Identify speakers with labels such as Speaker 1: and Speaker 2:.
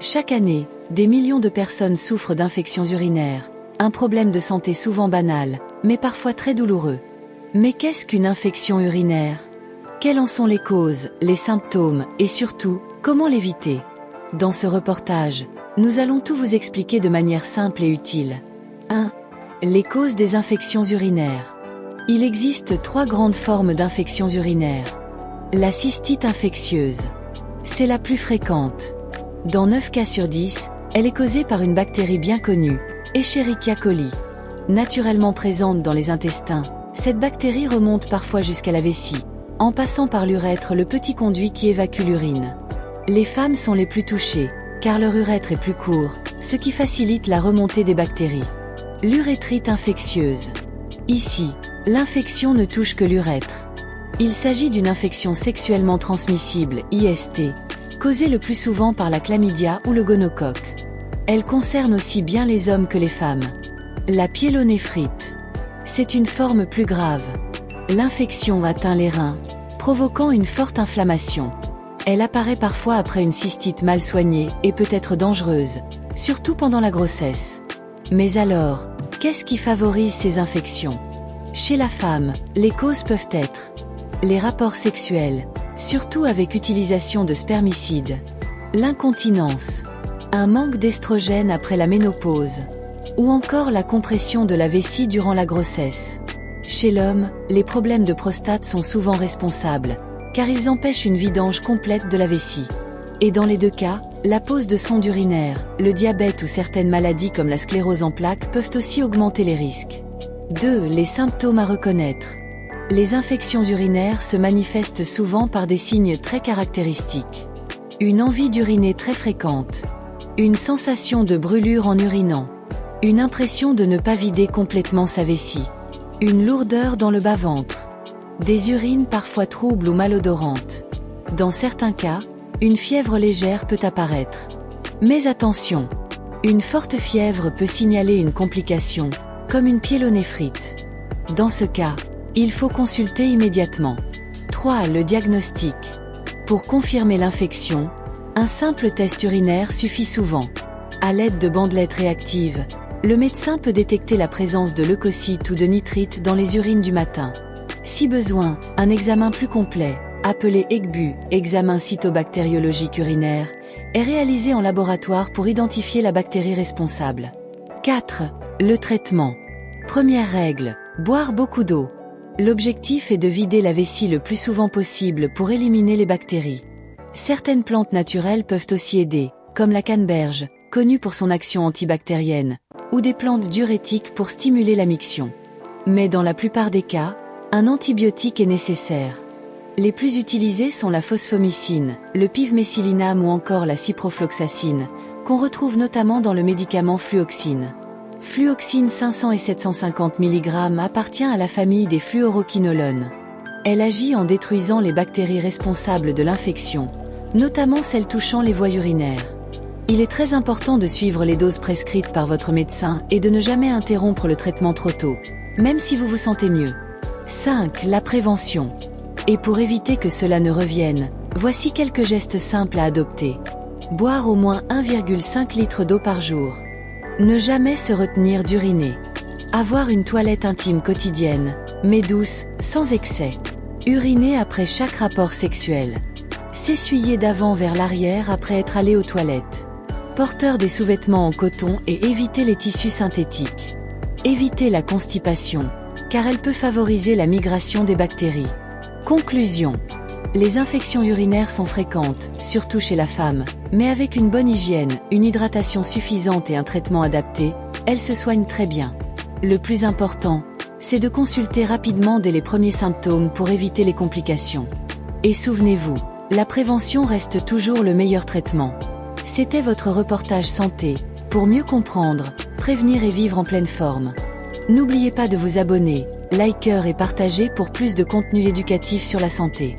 Speaker 1: Chaque année, des millions de personnes souffrent d'infections urinaires, un problème de santé souvent banal, mais parfois très douloureux. Mais qu'est-ce qu'une infection urinaire? Quelles en sont les causes, les symptômes, et surtout, comment l'éviter? Dans ce reportage, nous allons tout vous expliquer de manière simple et utile. 1. Les causes des infections urinaires. Il existe 3 grandes formes d'infections urinaires. La cystite infectieuse. C'est la plus fréquente. Dans 9 cas sur 10, elle est causée par une bactérie bien connue, Escherichia coli. Naturellement présente dans les intestins, cette bactérie remonte parfois jusqu'à la vessie, en passant par l'urètre, le petit conduit qui évacue l'urine. Les femmes sont les plus touchées, car leur urètre est plus court, ce qui facilite la remontée des bactéries. L'urétrite infectieuse. Ici, l'infection ne touche que l'urètre. Il s'agit d'une infection sexuellement transmissible, IST, causée le plus souvent par la chlamydia ou le gonocoque. Elle concerne aussi bien les hommes que les femmes. La pyélonéphrite. C'est une forme plus grave. L'infection atteint les reins, provoquant une forte inflammation. Elle apparaît parfois après une cystite mal soignée et peut être dangereuse, surtout pendant la grossesse. Mais alors, qu'est-ce qui favorise ces infections? Chez la femme, les causes peuvent être les rapports sexuels, surtout avec utilisation de spermicides, l'incontinence, un manque d'estrogène après la ménopause, ou encore la compression de la vessie durant la grossesse. Chez l'homme, les problèmes de prostate sont souvent responsables, car ils empêchent une vidange complète de la vessie. Et dans les 2 cas, la pose de sonde urinaire, le diabète ou certaines maladies comme la sclérose en plaques peuvent aussi augmenter les risques. 2. Les symptômes à reconnaître. Les infections urinaires se manifestent souvent par des signes très caractéristiques. Une envie d'uriner très fréquente. Une sensation de brûlure en urinant. Une impression de ne pas vider complètement sa vessie. Une lourdeur dans le bas-ventre. Des urines parfois troubles ou malodorantes. Dans certains cas, une fièvre légère peut apparaître. Mais attention, une forte fièvre peut signaler une complication, comme une pyélonéphrite. Dans ce cas, il faut consulter immédiatement. 3. Le diagnostic. Pour confirmer l'infection, un simple test urinaire suffit souvent. À l'aide de bandelettes réactives, le médecin peut détecter la présence de leucocytes ou de nitrites dans les urines du matin. Si besoin, un examen plus complet, appelé EGBU, examen cytobactériologique urinaire, est réalisé en laboratoire pour identifier la bactérie responsable. 4. Le traitement. Première règle, boire beaucoup d'eau. L'objectif est de vider la vessie le plus souvent possible pour éliminer les bactéries. Certaines plantes naturelles peuvent aussi aider, comme la canneberge, connue pour son action antibactérienne, ou des plantes diurétiques pour stimuler la miction. Mais dans la plupart des cas, un antibiotique est nécessaire. Les plus utilisés sont la phosphomycine, le pivméthylinam ou encore la ciprofloxacine, qu'on retrouve notamment dans le médicament fluoxine. Fluoxine 500 et 750 mg appartient à la famille des fluoroquinolones. Elle agit en détruisant les bactéries responsables de l'infection, notamment celles touchant les voies urinaires. Il est très important de suivre les doses prescrites par votre médecin et de ne jamais interrompre le traitement trop tôt, même si vous vous sentez mieux. 5. La prévention. Et pour éviter que cela ne revienne, voici quelques gestes simples à adopter. Boire au moins 1,5 litre d'eau par jour. Ne jamais se retenir d'uriner. Avoir une toilette intime quotidienne, mais douce, sans excès. Uriner après chaque rapport sexuel. S'essuyer d'avant vers l'arrière après être allé aux toilettes. Porteur des sous-vêtements en coton et éviter les tissus synthétiques. Éviter la constipation, car elle peut favoriser la migration des bactéries. Conclusion. Les infections urinaires sont fréquentes, surtout chez la femme, mais avec une bonne hygiène, une hydratation suffisante et un traitement adapté, elles se soignent très bien. Le plus important, c'est de consulter rapidement dès les premiers symptômes pour éviter les complications. Et souvenez-vous, la prévention reste toujours le meilleur traitement. C'était votre reportage santé, pour mieux comprendre, prévenir et vivre en pleine forme. N'oubliez pas de vous abonner, liker et partager pour plus de contenu éducatif sur la santé.